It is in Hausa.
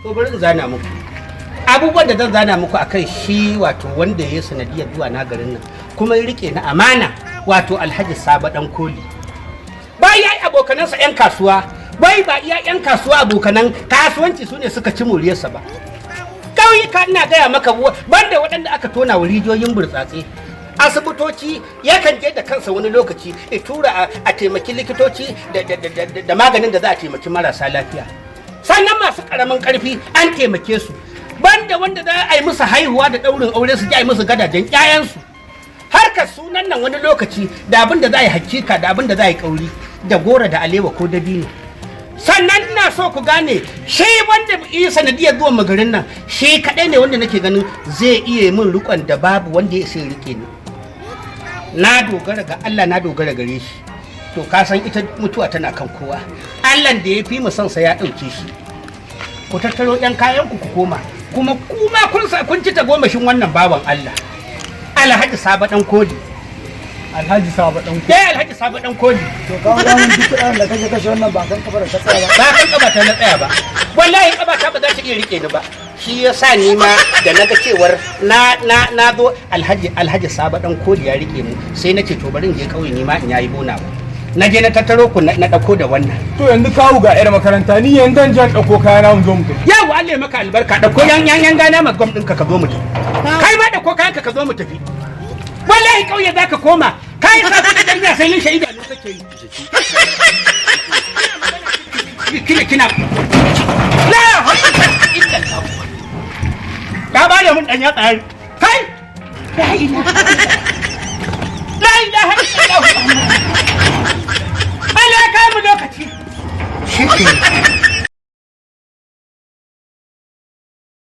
to bari in zana muku abubuwan da zan zana muku akan shi wato wanda ya sanadiyar zuwa na garin nan kuma ya rike na amana wato Alhaji Sabo Dan Koli. Ba ya abokanansa 'yan kasuwa, bai ba iya 'yan kasuwa abokanan kasuwanci su ne suka ci moriyarsa ba. Ƙauyuka ina gaya maka banda waɗanda aka tona wa rijiyoyin burtsatse. Asibitoci yakan je da kansa wani lokaci ya tura a taimaki likitoci da maganin da za a taimaki marasa lafiya. Sannan masu ƙaramin ƙarfi an taimake su. Banda wanda za a yi musu haihuwa da ɗaurin aure su ji a yi musu gadajen ƴaƴansu. Harkar sunan nan wani lokaci da abin da za a yi hakika da abin da za a yi ƙauri da gora da alewa ko dabino. Sannan ina so ku gane shi wanda yi sanadiyar zuwan magarin nan shi kaɗai ne wanda nake ganin zai iya min rikon da babu wanda ya sai rike ni. Na dogara ga Allah, na dogara gare shi. To ka san ita mutuwa tana kan kowa. Allah da ya fi mu son sa ya ɗauke shi. Ku tattaro ɗan kayan ku koma. Kuma kun ci tagomashin wannan bawan Allah. Alhaji Sabo Dan Koli. Alhaji Sabo Dan Koli. Alhaji Sabo Dan Koli. To ka ga mun duk da kake kashe wannan ba kan kafa da ta tsaya ba. Ba kan kafa ta na tsaya ba. Wallahi kafa ta ba za ta iya rike ni ba. Shi yasa ni ma da naga cewar na zo Alhaji Sabo Dan Koli ya rike mu sai nace to bari in je kauye ni ma in yayi bona. Na je na tattaro ku na dauko da wannan. To yanzu kawu ga yar makaranta ni yanzu dan jan dauko kaya na mun zo mu tafi. Yawa Allah ya maka albarka dauko yan gana ma gwam ɗinka ka zo mu tafi. Kai ma dauko kayan ka zo mu tafi. Wallahi kauye zaka koma. Kai sa ku da danya sai lin shaida ne kake yi. Kina la ka ba da mun dan ya tsari kai la ilaha illallah Allah ka mu lokaci shi